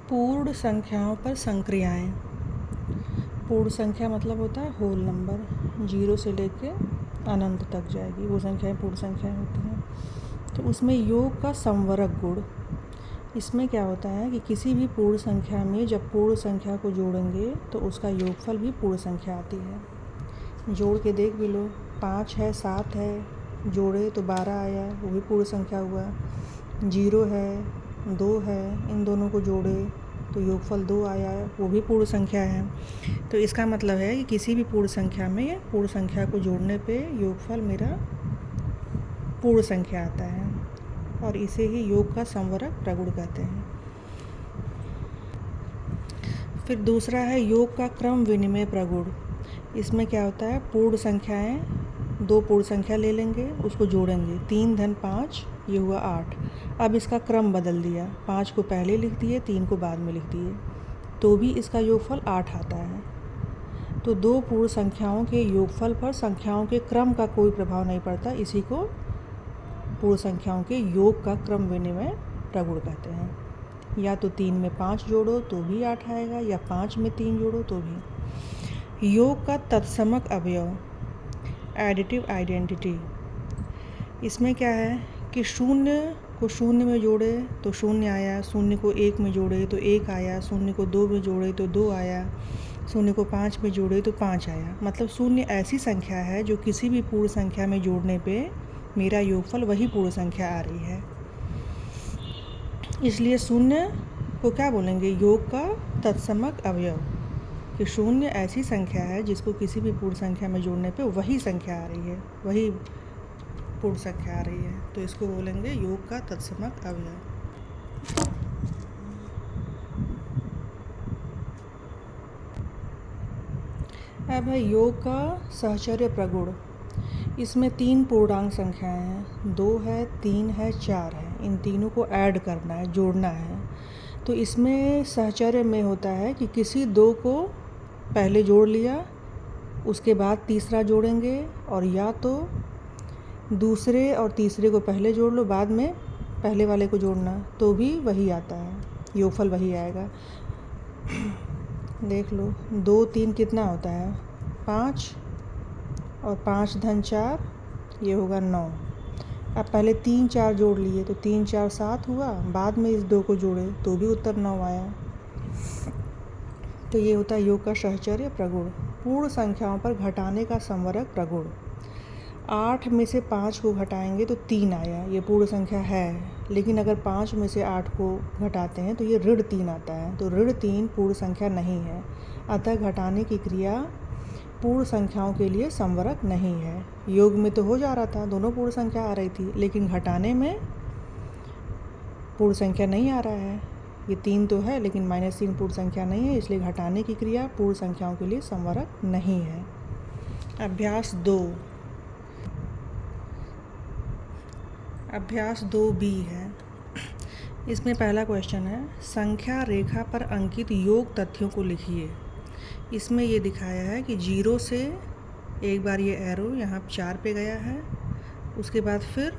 पूर्ण संख्याओं पर संक्रियाएं। पूर्ण संख्या मतलब होता है होल नंबर, 0 से लेके अनंत तक जाएगी वो संख्याएं पूर्ण संख्याएं होती हैं। तो उसमें योग का संवरक गुण, इसमें क्या होता है कि किसी भी पूर्ण संख्या में जब पूर्ण संख्या को जोड़ेंगे तो उसका योगफल भी पूर्ण संख्या आती है। जोड़ के देख भी लो, 5 है 7 है, जोड़े तो 12 आया, वो भी पूर्ण संख्या हुआ। 0 है 2 है, इन दोनों को जोड़े तो योगफल 2 आया, वो भी पूर्ण संख्या है। तो इसका मतलब है कि किसी भी पूर्ण संख्या में पूर्ण संख्या को जोड़ने पे योगफल मेरा पूर्ण संख्या आता है और इसे ही योग का संवरक प्रगुण कहते हैं। फिर दूसरा है योग का क्रम विनिमय प्रगुण। इसमें क्या होता है, पूर्ण संख्याएं, 2 पूर्ण संख्या ले लेंगे, उसको जोड़ेंगे, 3 धन 5 ये हुआ 8। अब इसका क्रम बदल दिया, 5 को पहले लिख दिए, 3 को बाद में लिख दिए, तो भी इसका योगफल 8 आता है। तो 2 पूर्ण संख्याओं के योगफल पर संख्याओं के क्रम का कोई प्रभाव नहीं पड़ता, इसी को पूर्ण संख्याओं के योग का क्रम विनिमय प्रगुण कहते हैं। या तो 3 में 5 जोड़ो तो भी 8 आएगा, या 5 में 3 जोड़ो तो भी। योग का तत्समक अवयव, एडिटिव आइडेंटिटी, इसमें क्या है कि 0 को 0 में जोड़े तो 0 आया, 0 को 1 में जोड़े तो 1 आया, 0 को 2 में जोड़े तो 2 आया, 0 को 5 में जोड़े तो 5 आया। मतलब 0 ऐसी संख्या है जो किसी भी पूर्ण संख्या में जोड़ने पे मेरा योगफल वही पूर्ण संख्या आ रही है। इसलिए 0 को क्या बोलेंगे, योग का तत्समक अवयव, कि 0 ऐसी संख्या है जिसको किसी भी पूर्ण संख्या में जोड़ने पे वही संख्या आ रही है, वही पूर्ण संख्या आ रही है, तो इसको बोलेंगे योग का तत्समक अवयव। अब है योग का सहचर्य प्रगुण। इसमें 3 पूर्णांक संख्याएं हैं, 2 है 3 है 4 है, इन तीनों को ऐड करना है, जोड़ना है। तो इसमें सहचर्य में होता है कि किसी 2 को पहले जोड़ लिया, उसके बाद तीसरा जोड़ेंगे, और या तो दूसरे और तीसरे को पहले जोड़ लो, बाद में पहले वाले को जोड़ना, तो भी वही आता है, योगफल वही आएगा। देख लो, 2 3 कितना होता है, 5, और 5 धन 4 ये होगा 9। अब पहले 3 4 जोड़ लिए तो 3 4 7 हुआ, बाद में इस 2 को जोड़े तो भी उत्तर 9 आया। तो ये होता है योग का सहचर्य प्रगुण। पूर्ण संख्याओं पर घटाने का संवरक प्रगुण। 8 में से 5 को घटाएंगे तो 3 आया, ये पूर्ण संख्या है, लेकिन अगर 5 में से 8 को घटाते हैं तो ये ऋण 3 आता है, तो ऋण 3 पूर्ण संख्या नहीं है, अतः घटाने की क्रिया पूर्ण संख्याओं के लिए संवरक नहीं है। योग में तो हो जा रहा था, दोनों पूर्ण संख्या आ रही थी, लेकिन घटाने में पूर्ण संख्या नहीं आ रहा है। ये 3 तो है लेकिन -3 पूर्ण संख्या नहीं है, इसलिए घटाने की क्रिया पूर्ण संख्याओं के लिए संवरक नहीं है। अभ्यास 2, अभ्यास 2B है। इसमें पहला क्वेश्चन है, संख्या रेखा पर अंकित योग तथ्यों को लिखिए। इसमें ये दिखाया है कि 0 से एक बार ये एरो यहाँ 4 पे गया है, उसके बाद फिर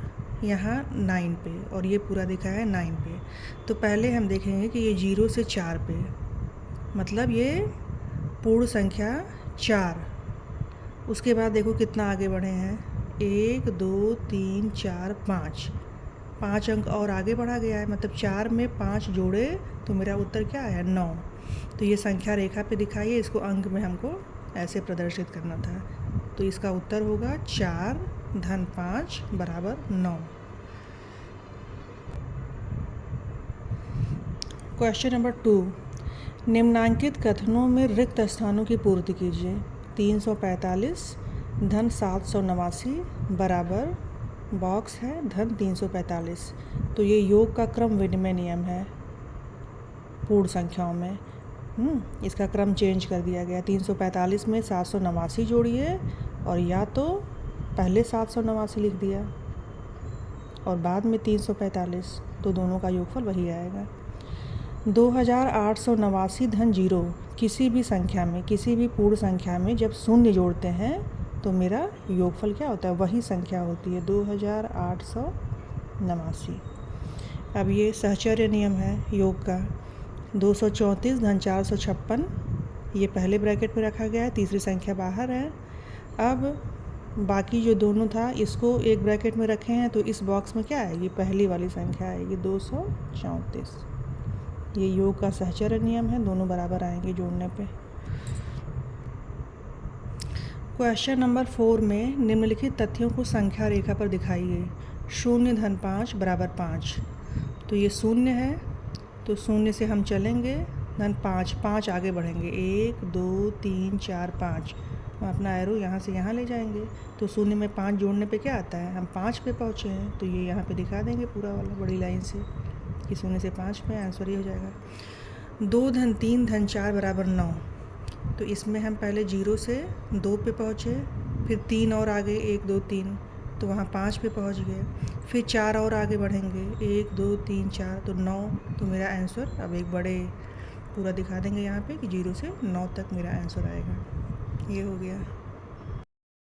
यहाँ 9 पे, और ये पूरा दिखाया है 9 पे। तो पहले हम देखेंगे कि ये 0 से 4 पे, मतलब ये पूर्ण संख्या 4। उसके बाद देखो कितना आगे बढ़े हैं, 1 2 3 4 5 अंक और आगे बढ़ा गया है, मतलब 4 में 5 जोड़े तो मेरा उत्तर क्या आया, 9। तो ये संख्या रेखा पे दिखाइए, इसको अंक में हमको ऐसे प्रदर्शित करना था, तो इसका उत्तर होगा 4 धन 5 बराबर 9। क्वेश्चन नंबर 2, निम्नांकित कथनों में रिक्त स्थानों की पूर्ति कीजिए। 345 धन 789 बराबर बॉक्स है धन 345। तो ये योग का क्रम विनिमय नियम है पूर्ण संख्याओं में। इसका क्रम चेंज कर दिया गया, 345 में 789 जोड़िए, और या तो पहले 789 लिख दिया और बाद में 345, तो दोनों का योगफल वही आएगा। 2889 धन 0, किसी भी संख्या में, किसी भी पूर्ण संख्या में जब शून्य जोड़ते हैं तो मेरा योगफल क्या होता है, वही संख्या होती है, 2889। अब ये सहचर्य नियम है योग का, 234 धन 456, ये पहले ब्रैकेट में रखा गया है, तीसरी संख्या बाहर है। अब बाकी जो दोनों था इसको एक ब्रैकेट में रखे हैं, तो इस बॉक्स में क्या आएगी, पहली वाली संख्या आएगी 234। ये योग का सहचर्य नियम है, दोनों बराबर आएंगे जोड़ने पे। क्वेश्चन नंबर 4 में निम्नलिखित तथ्यों को संख्या रेखा पर दिखाइए। 0 धन 5 बराबर 5, तो ये 0 है, तो 0 से हम चलेंगे धन 5 आगे बढ़ेंगे, 1 2 3 4 5, हम अपना एरो यहाँ से यहाँ ले जाएंगे, तो 0 में 5 जोड़ने पे क्या आता है, हम 5 पे पहुँचे हैं, तो ये यहाँ पे दिखा देंगे पूरा वाला बड़ी लाइन से कि 0 से 5 पे आंसर ही हो जाएगा। 2 धन 3 धन 4 बराबर 9, तो इसमें हम पहले 0 से 2 पे पहुँचे, फिर 3 और आगे 1 2 3, तो वहाँ 5 पे पहुँच गए, फिर 4 और आगे बढ़ेंगे, 1 2 3 4, तो 9, तो मेरा आंसर अब एक बड़े पूरा दिखा देंगे यहाँ पे कि 0 से 9 तक मेरा आंसर आएगा। ये हो गया।